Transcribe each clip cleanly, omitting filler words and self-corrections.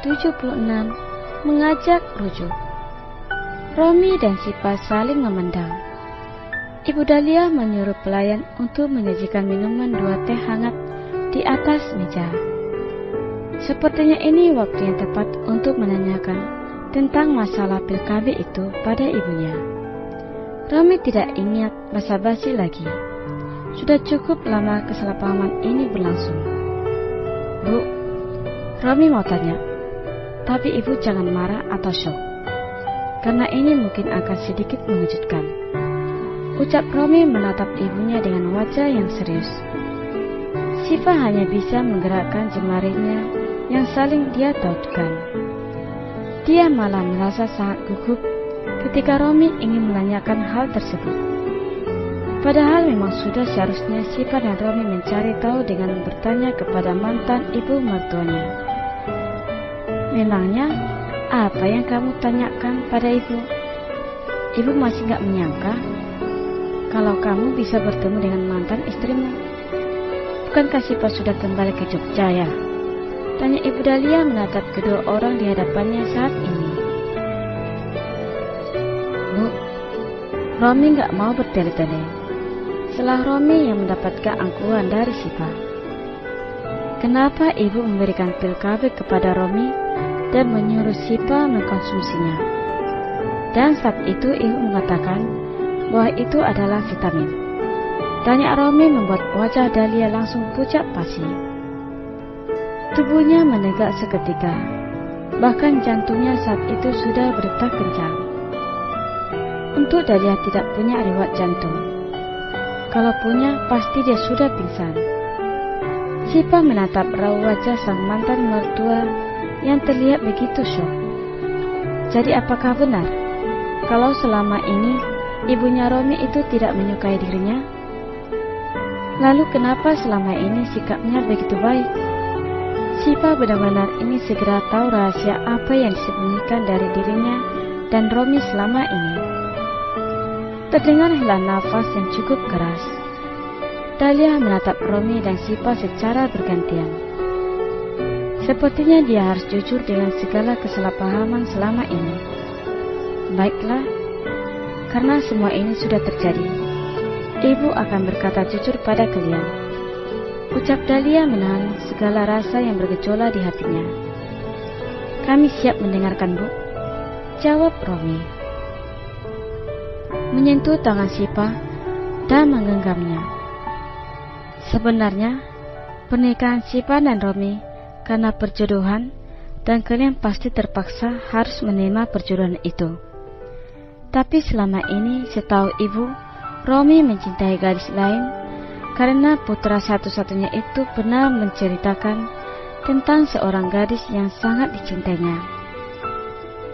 76 mengajak rujuk. Romi dan Sipa saling memandang. Ibu Dahlia menyuruh pelayan untuk menyajikan minuman 2 teh hangat di atas meja. Sepertinya ini waktu yang tepat untuk menanyakan tentang masalah pil KB itu pada ibunya. Romi tidak ingat basa-basi lagi. Sudah cukup lama kesalahpahaman ini berlangsung. Bu, Romi mau tanya, tapi ibu jangan marah atau shock, karena ini mungkin akan sedikit mengejutkan. Ucap Romi menatap ibunya dengan wajah yang serius. Siva hanya bisa menggerakkan jemarinya yang saling dia tautkan. Dia malah merasa sangat gugup ketika Romi ingin menanyakan hal tersebut. Padahal memang sudah seharusnya Siva dan Romi mencari tahu dengan bertanya kepada mantan ibu mertuanya. Memangnya apa yang kamu tanyakan pada ibu? Ibu masih gak menyangka kalau kamu bisa bertemu dengan mantan istrimu. Bukankah Siva sudah kembali ke Jogja ya? Tanya Ibu Dahlia menatap kedua orang di hadapannya saat ini. Bu, Romi gak mau bertele-tele. Setelah Romi yang mendapatkan angkuhan dari Siva. Kenapa ibu memberikan pil KB kepada Romi dan menyuruh Siva mengkonsumsinya? Dan saat itu ibu mengatakan bahwa itu adalah vitamin. Tanya Romi membuat wajah Dahlia langsung pucat pasi. Tubuhnya menegak seketika. Bahkan jantungnya saat itu sudah berdetak kencang. Untuk Dahlia tidak punya riwayat jantung. Kalau punya, pasti dia sudah pingsan. Siva menatap raut wajah sang mantan mertua yang terlihat begitu syok. Jadi apakah benar kalau selama ini ibunya Romi itu tidak menyukai dirinya? Lalu kenapa selama ini sikapnya begitu baik? Siva benar-benar ingin segera tahu rahasia apa yang disembunyikan dari dirinya dan Romi selama ini. Terdengar hela nafas yang cukup keras. Dahlia menatap Romi dan Siva secara bergantian. Sepertinya dia harus jujur dengan segala kesalahpahaman selama ini. Baiklah, karena semua ini sudah terjadi, ibu akan berkata jujur pada kalian. Ucap Dahlia menahan segala rasa yang bergejolak di hatinya. Kami siap mendengarkan, Bu, jawab Romi. Menyentuh tangan Siva dan menggenggamnya. Sebenarnya pernikahan Siva dan Romi karena perjodohan, dan kalian pasti terpaksa harus menerima perjodohan itu. Tapi selama ini setahu ibu, Romi mencintai gadis lain karena putra satu-satunya itu pernah menceritakan tentang seorang gadis yang sangat dicintainya.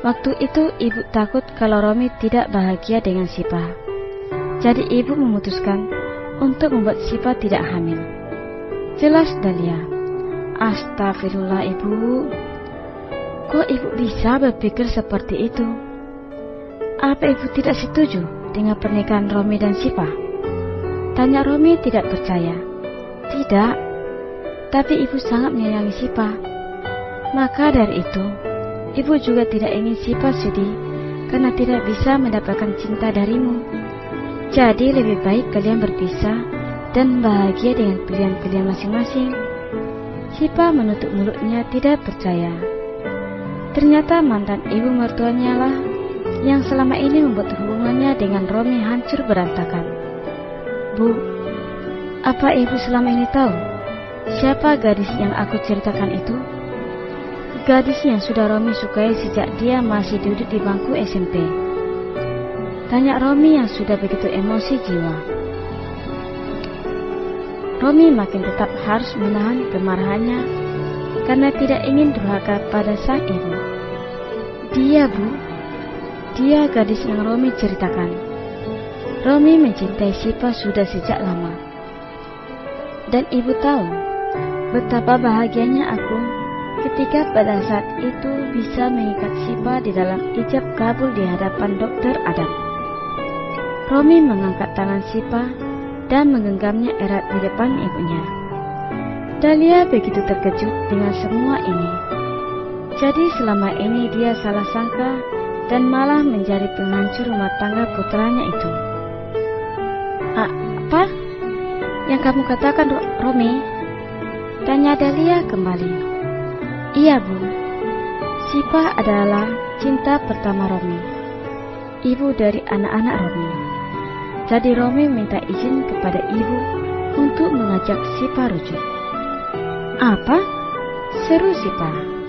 Waktu itu ibu takut kalau Romi tidak bahagia dengan Siva. Jadi ibu memutuskan untuk membuat Siva tidak hamil. Jelas Dahlia. Astagfirullah ibu. Kok ibu bisa berpikir seperti itu? Apa ibu tidak setuju dengan pernikahan Romi dan Siva? Tanya Romi tidak percaya. Tidak. Tapi ibu sangat menyayangi Siva. Maka dari itu ibu juga tidak ingin Siva sedih karena tidak bisa mendapatkan cinta darimu. Jadi lebih baik kalian berpisah dan bahagia dengan pilihan-pilihan masing-masing. Siva menutup mulutnya tidak percaya. Ternyata mantan ibu mertuanya lah yang selama ini membuat hubungannya dengan Romi hancur berantakan. Bu, apa ibu selama ini tahu siapa gadis yang aku ceritakan itu? Gadis yang sudah Romi sukai sejak dia masih duduk di bangku SMP. Tanya Romi yang sudah begitu emosi jiwa. Romi makin tetap harus menahan kemarahannya karena tidak ingin durhaka pada sang ibu. Dia, Bu, dia gadis yang Romi ceritakan. Romi mencintai Siva sudah sejak lama. Dan ibu tahu betapa bahagianya aku ketika pada saat itu bisa mengikat Siva di dalam ijab kabul di hadapan Dokter Adam. Romi mengangkat tangan Siva dan menggenggamnya erat di depan ibunya. Dahlia begitu terkejut dengan semua ini. Jadi selama ini dia salah sangka dan malah menjadi penghancur rumah tangga putranya itu. Apa yang kamu katakan, Romi? Tanya Dahlia kembali. Iya, Bu. Sipa adalah cinta pertama Romi, ibu dari anak-anak Romi. Jadi Romi minta izin kepada ibu untuk mengajak Sipa rujuk. Apa? Seru Sipa.